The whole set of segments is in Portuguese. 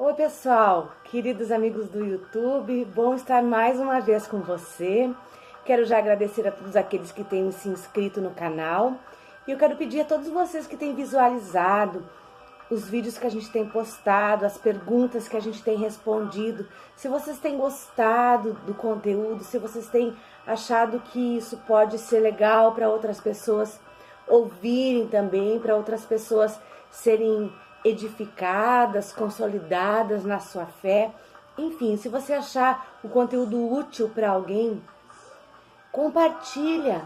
Oi pessoal, queridos amigos do YouTube, bom estar mais uma vez com você. Quero já agradecer a todos aqueles que têm se inscrito no canal. E eu quero pedir a todos vocês que têm visualizado os vídeos que a gente tem postado, as perguntas que a gente tem respondido, se vocês têm gostado do conteúdo, se vocês têm achado que isso pode ser legal para outras pessoas ouvirem também, para outras pessoas serem edificadas, consolidadas na sua fé. Enfim, se você achar o conteúdo útil para alguém, compartilha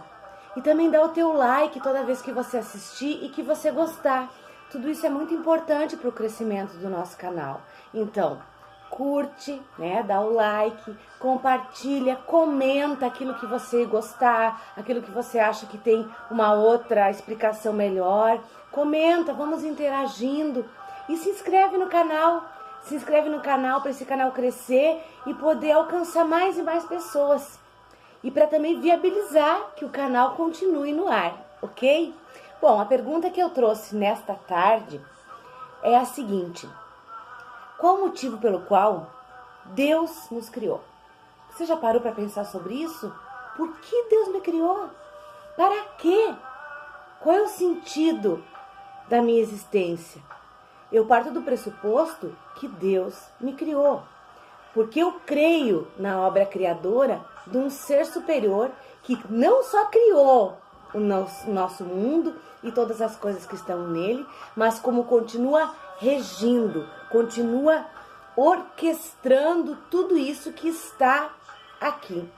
e também dá o teu like toda vez que você assistir e que você gostar. Tudo isso é muito importante para o crescimento do nosso canal. Então, curte, né? Dá o like, compartilha, comenta aquilo que você gostar, aquilo que você acha que tem uma outra explicação melhor. Comenta, vamos interagindo e se inscreve no canal. Se inscreve no canal para esse canal crescer e poder alcançar mais e mais pessoas. E para também viabilizar que o canal continue no ar, ok? Bom, a pergunta que eu trouxe nesta tarde é a seguinte: qual o motivo pelo qual Deus nos criou? Você já parou para pensar sobre isso? Por que Deus me criou? Para quê? Qual é o sentido da minha existência? Eu parto do pressuposto que Deus me criou, porque eu creio na obra criadora de um ser superior que não só criou o nosso mundo e todas as coisas que estão nele, mas como continua regindo, continua orquestrando tudo isso que está aqui.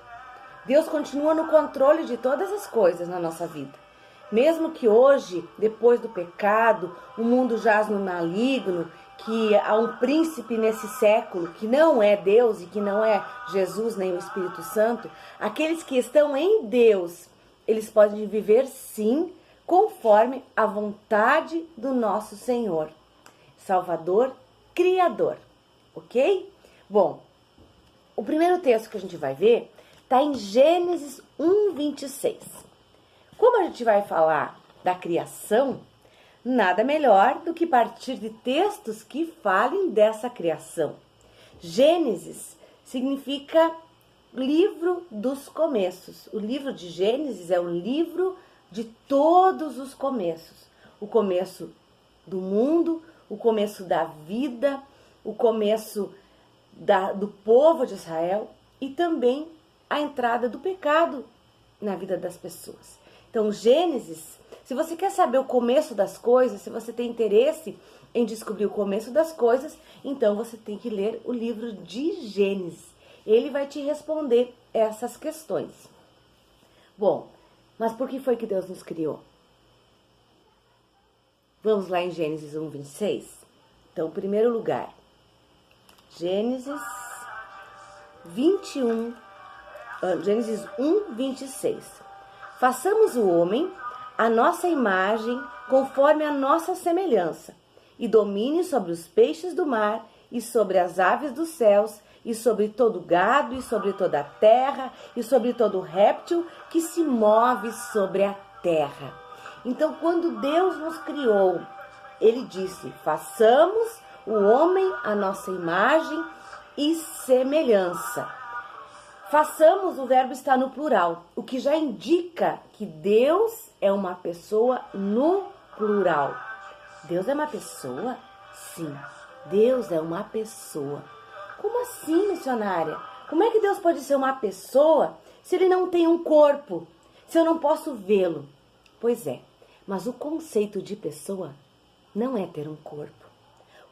Deus continua no controle de todas as coisas na nossa vida. Mesmo que hoje, depois do pecado, o mundo jaz no maligno, que há um príncipe nesse século que não é Deus e que não é Jesus nem o Espírito Santo, aqueles que estão em Deus, eles podem viver sim, conforme a vontade do nosso Senhor, Salvador, Criador, ok? Bom, o primeiro texto que a gente vai ver está em Gênesis 1:26. Como a gente vai falar da criação, nada melhor do que partir de textos que falem dessa criação. Gênesis significa livro dos começos. O livro de Gênesis é o livro de todos os começos. O começo do mundo, o começo da vida, o começo do povo de Israel e também a entrada do pecado na vida das pessoas. Então, Gênesis, se você quer saber o começo das coisas, se você tem interesse em descobrir o começo das coisas, então você tem que ler o livro de Gênesis. Ele vai te responder essas questões. Bom, mas por que foi que Deus nos criou? Vamos lá em Gênesis 1:26? Então, em primeiro lugar, Gênesis 1:26. Façamos o homem a nossa imagem, conforme a nossa semelhança, e domine sobre os peixes do mar, e sobre as aves dos céus, e sobre todo gado, e sobre toda a terra, e sobre todo réptil que se move sobre a terra. Então, quando Deus nos criou, Ele disse: façamos o homem a nossa imagem e semelhança. Façamos, o verbo está no plural, o que já indica que Deus é uma pessoa no plural. Deus é uma pessoa? Sim, Deus é uma pessoa. Como assim, missionária? Como é que Deus pode ser uma pessoa se Ele não tem um corpo? Se eu não posso vê-lo? Pois é, mas o conceito de pessoa não é ter um corpo.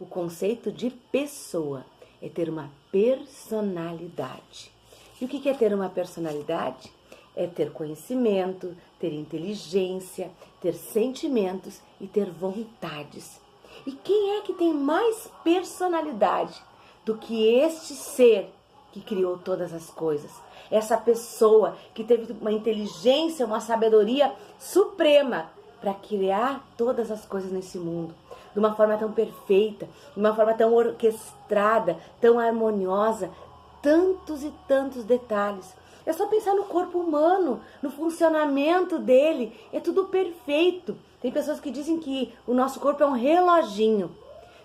O conceito de pessoa é ter uma personalidade. E o que é ter uma personalidade? É ter conhecimento, ter inteligência, ter sentimentos e ter vontades. E quem é que tem mais personalidade do que este ser que criou todas as coisas? Essa pessoa que teve uma inteligência, uma sabedoria suprema para criar todas as coisas nesse mundo. De uma forma tão perfeita, de uma forma tão orquestrada, tão harmoniosa, tantos e tantos detalhes. É só pensar no corpo humano, no funcionamento dele, é tudo perfeito. Tem pessoas que dizem que o nosso corpo é um reloginho.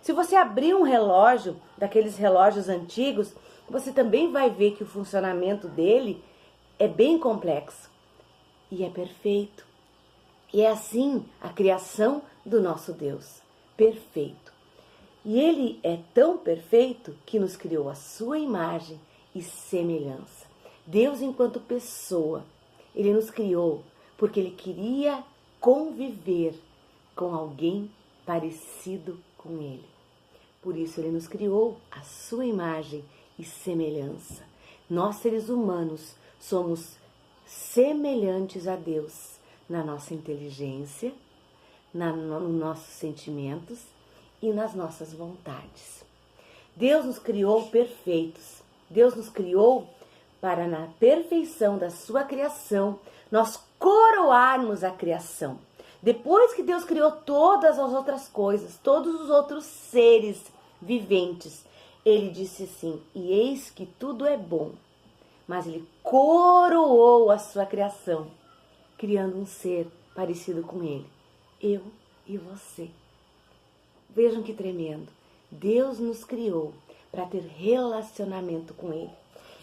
Se você abrir um relógio, daqueles relógios antigos, você também vai ver que o funcionamento dele é bem complexo e é perfeito. E é assim a criação do nosso Deus, perfeito. E Ele é tão perfeito que nos criou a sua imagem e semelhança. Deus, enquanto pessoa, Ele nos criou porque Ele queria conviver com alguém parecido com Ele. Por isso Ele nos criou a sua imagem e semelhança. Nós, seres humanos, somos semelhantes a Deus na nossa inteligência, nos nossos sentimentos e nas nossas vontades. Deus nos criou perfeitos. Deus nos criou para, na perfeição da sua criação, nós coroarmos a criação. Depois que Deus criou todas as outras coisas, todos os outros seres viventes, Ele disse assim: e eis que tudo é bom. Mas Ele coroou a sua criação, criando um ser parecido com Ele, eu e você. Vejam que tremendo. Deus nos criou para ter relacionamento com Ele.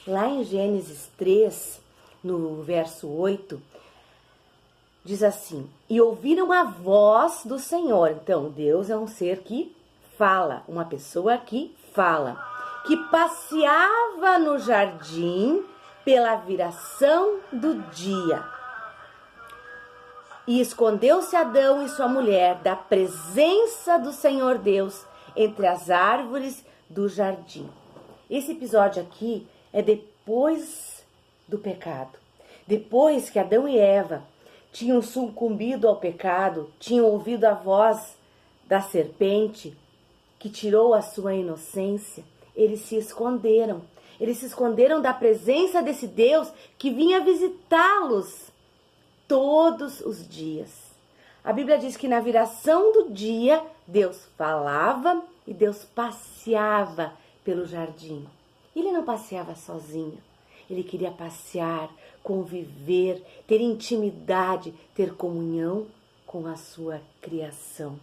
Lá em Gênesis 3, no verso 8, diz assim: e ouviram a voz do Senhor. Então, Deus é um ser que fala, uma pessoa que fala, que passeava no jardim pela viração do dia. E escondeu-se Adão e sua mulher da presença do Senhor Deus entre as árvores do jardim. Esse episódio aqui é depois do pecado. Depois que Adão e Eva tinham sucumbido ao pecado, tinham ouvido a voz da serpente que tirou a sua inocência, eles se esconderam. Eles se esconderam da presença desse Deus que vinha visitá-los todos os dias. A Bíblia diz que na viração do dia, Deus falava e Deus passeava pelo jardim. Ele não passeava sozinho. Ele queria passear, conviver, ter intimidade, ter comunhão com a sua criação.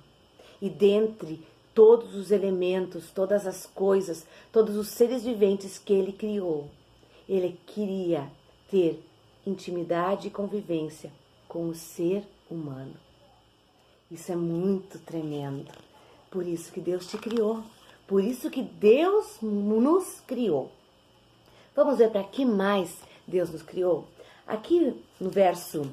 E dentre todos os elementos, todas as coisas, todos os seres viventes que Ele criou, Ele queria ter intimidade e convivência com o ser humano. Isso é muito tremendo. Por isso que Deus te criou. Por isso que Deus nos criou. Vamos ver para que mais Deus nos criou? Aqui no verso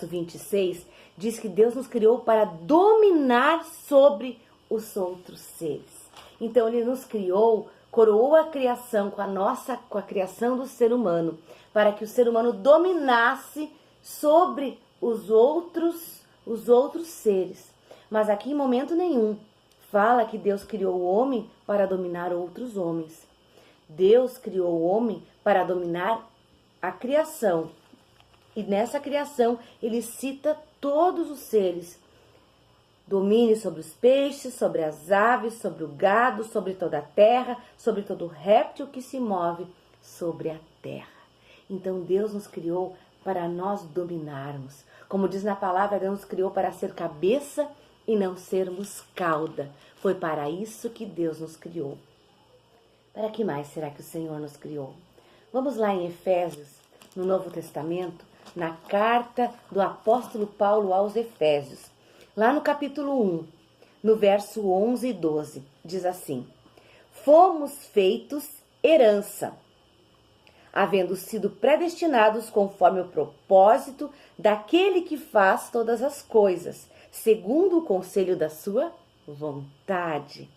26, diz que Deus nos criou para dominar sobre os outros seres. Então Ele nos criou, coroou a criação com a criação do ser humano, para que o ser humano dominasse sobre os outros seres. Mas aqui em momento nenhum fala que Deus criou o homem para dominar outros homens. Deus criou o homem para dominar a criação. E nessa criação Ele cita todos os seres. Domine sobre os peixes, sobre as aves, sobre o gado, sobre toda a terra, sobre todo réptil que se move sobre a terra. Então Deus nos criou para nós dominarmos. Como diz na palavra, Deus nos criou para ser cabeça e não sermos cauda. Foi para isso que Deus nos criou. Para que mais será que o Senhor nos criou? Vamos lá em Efésios, no Novo Testamento, na carta do apóstolo Paulo aos Efésios. Lá no capítulo 1, no verso 11 e 12, diz assim: fomos feitos herança, havendo sido predestinados conforme o propósito daquele que faz todas as coisas, segundo o conselho da sua vontade,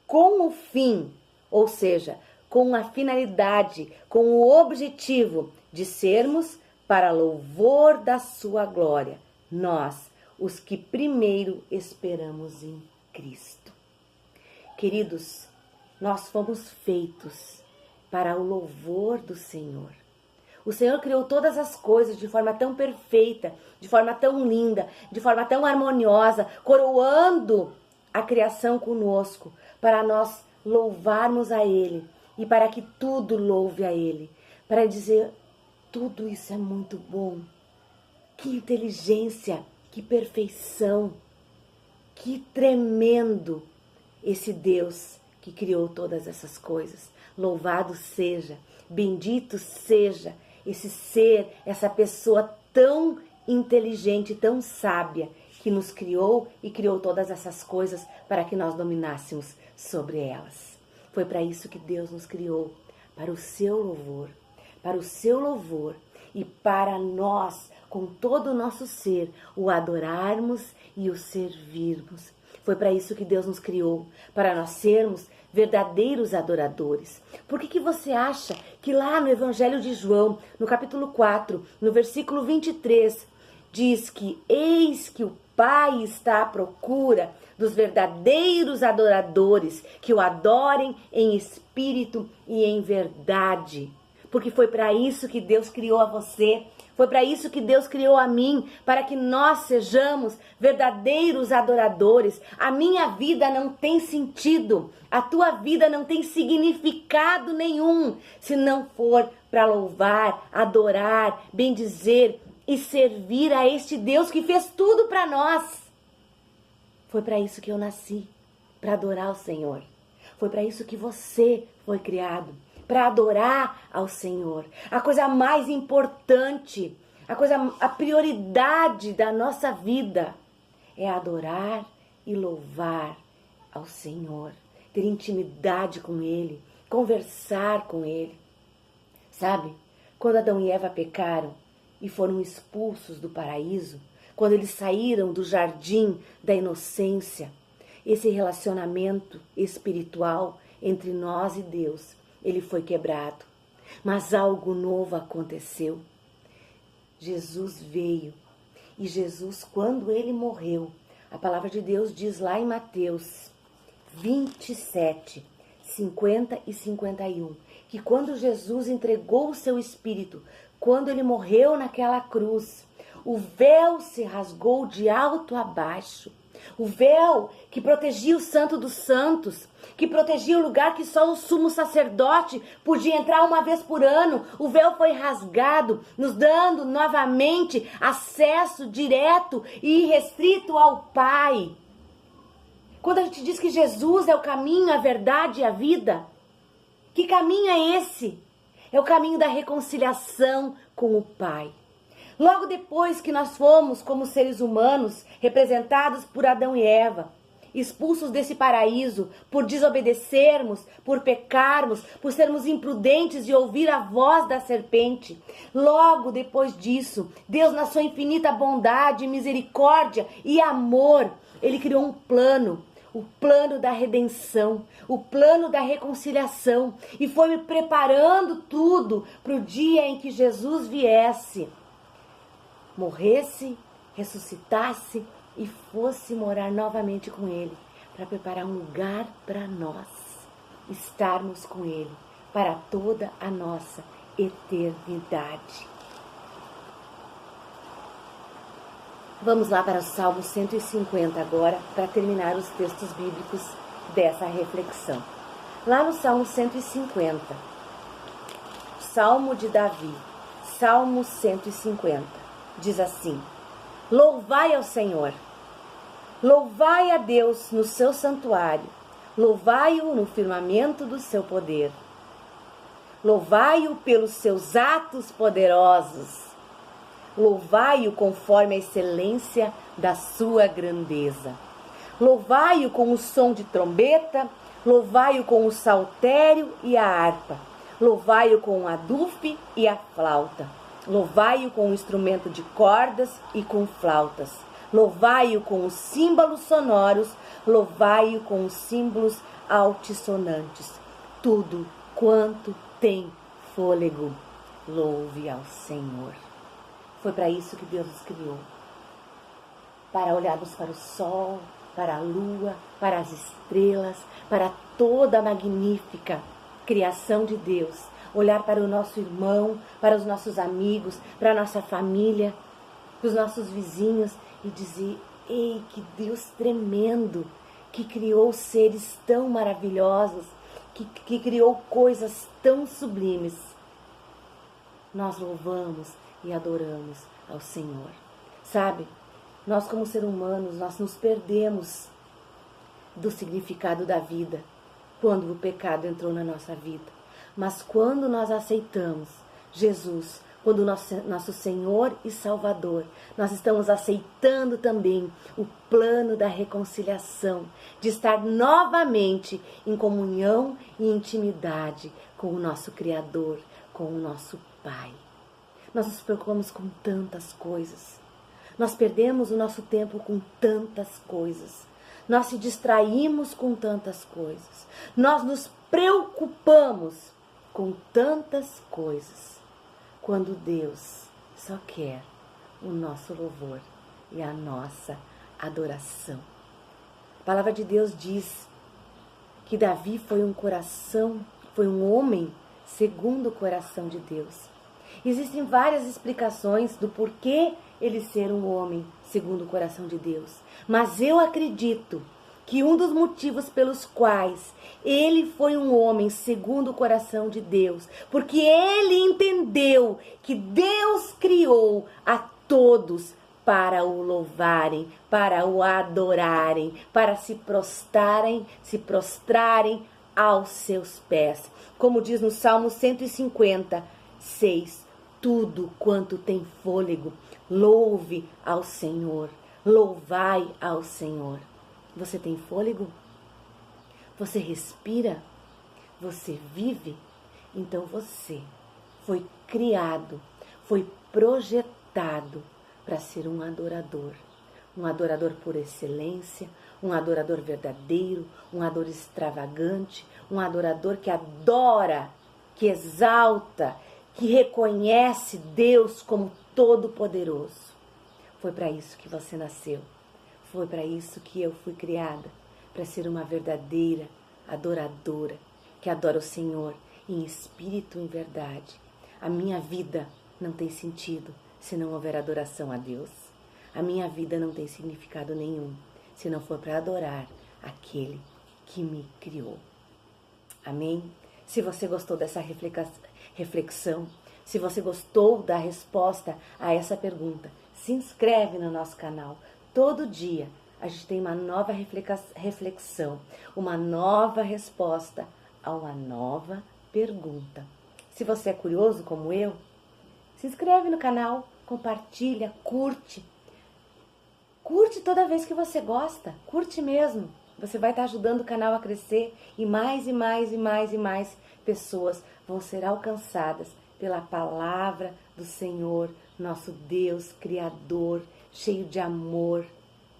com o fim, ou seja, com a finalidade, com o objetivo de sermos para louvor da sua glória, nós, os que primeiro esperamos em Cristo. Queridos, nós fomos feitos para o louvor do Senhor. O Senhor criou todas as coisas de forma tão perfeita, de forma tão linda, de forma tão harmoniosa, coroando a criação conosco, para nós louvarmos a Ele e para que tudo louve a Ele, para dizer, tudo isso é muito bom. Que inteligência, que perfeição, que tremendo. esse Deus que criou todas essas coisas. Louvado seja, bendito seja esse ser, essa pessoa tão inteligente, tão sábia, que nos criou e criou todas essas coisas para que nós dominássemos sobre elas. Foi para isso que Deus nos criou, para o seu louvor, e para nós, com todo o nosso ser, o adorarmos e o servirmos. Foi para isso que Deus nos criou, para nós sermos verdadeiros adoradores. Por que você acha que lá no Evangelho de João, no capítulo 4, no versículo 23, diz que eis que o Pai está à procura dos verdadeiros adoradores, que o adorem em espírito e em verdade? Porque foi para isso que Deus criou a você, foi para isso que Deus criou a mim, para que nós sejamos verdadeiros adoradores. A minha vida não tem sentido, a tua vida não tem significado nenhum, se não for para louvar, adorar, bendizer e servir a este Deus que fez tudo para nós. Foi para isso que eu nasci, para adorar o Senhor. Foi para isso que você foi criado, para adorar ao Senhor. A coisa mais importante, a prioridade da nossa vida é adorar e louvar ao Senhor, ter intimidade com Ele, conversar com Ele. Sabe, quando Adão e Eva pecaram e foram expulsos do paraíso, quando eles saíram do jardim da inocência, esse relacionamento espiritual entre nós e Deus, ele foi quebrado. Mas algo novo aconteceu. Jesus veio. E Jesus, quando ele morreu, a palavra de Deus diz lá em Mateus 27, 50 e 51, que quando Jesus entregou o seu espírito, quando ele morreu naquela cruz, o véu se rasgou de alto a baixo. O véu que protegia o Santo dos Santos, que protegia o lugar que só o sumo sacerdote podia entrar uma vez por ano, o véu foi rasgado, nos dando novamente acesso direto e irrestrito ao Pai. Quando a gente diz que Jesus é o caminho, a verdade e a vida, que caminho é esse? É o caminho da reconciliação com o Pai. Logo depois que nós fomos, como seres humanos, representados por Adão e Eva, expulsos desse paraíso por desobedecermos, por pecarmos, por sermos imprudentes e ouvir a voz da serpente. Logo depois disso, Deus, na sua infinita bondade, misericórdia e amor, Ele criou um plano. O plano da redenção, o plano da reconciliação, e foi me preparando tudo para o dia em que Jesus viesse, morresse, ressuscitasse e fosse morar novamente com Ele, para preparar um lugar para nós estarmos com Ele para toda a nossa eternidade. Vamos lá para o Salmo 150 agora, para terminar os textos bíblicos dessa reflexão. Lá no Salmo 150, Salmo de Davi, Salmo 150, diz assim: louvai ao Senhor, louvai a Deus no seu santuário, louvai-o no firmamento do seu poder, louvai-o pelos seus atos poderosos, louvai-o conforme a excelência da sua grandeza. Louvai-o com o som de trombeta, louvai-o com o saltério e a harpa. Louvai-o com o adufe e a flauta. Louvai-o com o instrumento de cordas e com flautas. Louvai-o com os símbolos sonoros, louvai-o com os símbolos altissonantes. Tudo quanto tem fôlego, louve ao Senhor. Foi para isso que Deus nos criou, para olharmos para o sol, para a lua, para as estrelas, para toda a magnífica criação de Deus, olhar para o nosso irmão, para os nossos amigos, para a nossa família, para os nossos vizinhos e dizer: ei, que Deus tremendo, que criou seres tão maravilhosos, que criou coisas tão sublimes. Nós louvamos e adoramos ao Senhor. Sabe, nós como seres humanos, nós nos perdemos do significado da vida quando o pecado entrou na nossa vida. Mas quando nós aceitamos Jesus, quando nosso Senhor e Salvador, nós estamos aceitando também o plano da reconciliação, de estar novamente em comunhão e intimidade com o nosso Criador, com o nosso Pai. Nós nos preocupamos com tantas coisas. Nós perdemos o nosso tempo com tantas coisas. Nós se distraímos com tantas coisas. Nós nos preocupamos com tantas coisas. Quando Deus só quer o nosso louvor e a nossa adoração. A palavra de Deus diz que Davi foi um homem segundo o coração de Deus. Existem várias explicações do porquê ele ser um homem segundo o coração de Deus. Mas eu acredito que um dos motivos pelos quais ele foi um homem segundo o coração de Deus, porque ele entendeu que Deus criou a todos para o louvarem, para o adorarem, para se prostrarem aos seus pés. Como diz no Salmo 156, tudo quanto tem fôlego, louve ao Senhor, louvai ao Senhor. Você tem fôlego? Você respira? Você vive? Então você foi criado, foi projetado para ser um adorador por excelência, um adorador verdadeiro, um adorador extravagante, um adorador que adora, que exalta, que reconhece Deus como todo-poderoso. Foi para isso que você nasceu. Foi para isso que eu fui criada, para ser uma verdadeira adoradora, que adora o Senhor em espírito e em verdade. A minha vida não tem sentido se não houver adoração a Deus. A minha vida não tem significado nenhum se não for para adorar aquele que me criou. Amém? Se você gostou dessa reflexão, se você gostou da resposta a essa pergunta, se inscreve no nosso canal. Todo dia a gente tem uma nova reflexão, uma nova resposta a uma nova pergunta. Se você é curioso como eu, se inscreve no canal, compartilha, curte. Curte toda vez que você gosta, curte mesmo. Você vai estar ajudando o canal a crescer e mais pessoas vão ser alcançadas pela palavra do Senhor, nosso Deus Criador, cheio de amor,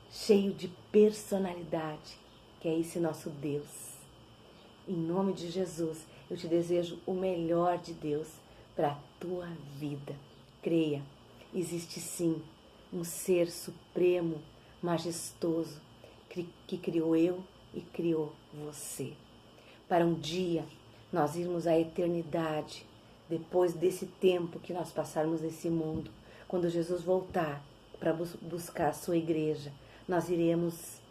cheio de personalidade, que é esse nosso Deus. Em nome de Jesus, eu te desejo o melhor de Deus para a tua vida. Creia, existe sim um ser supremo, majestoso, que criou eu e criou você. Para um dia nós irmos à eternidade, depois desse tempo que nós passarmos nesse mundo, quando Jesus voltar para buscar a sua igreja, nós iremos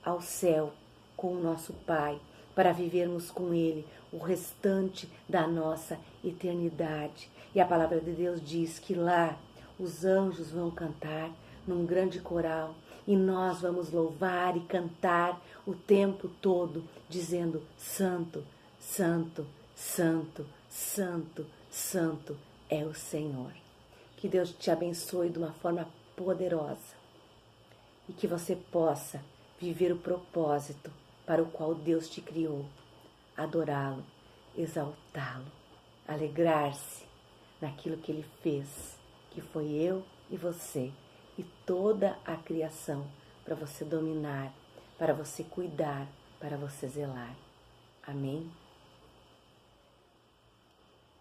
ao céu com o nosso Pai, para vivermos com Ele o restante da nossa eternidade. E a palavra de Deus diz que lá os anjos vão cantar num grande coral e nós vamos louvar e cantar o tempo todo, dizendo: Santo, Santo, Santo, Santo, Santo é o Senhor. Que Deus te abençoe de uma forma poderosa e que você possa viver o propósito para o qual Deus te criou, adorá-lo, exaltá-lo, alegrar-se naquilo que Ele fez, que foi eu e você e toda a criação, para você dominar, para você cuidar, para você zelar. Amém?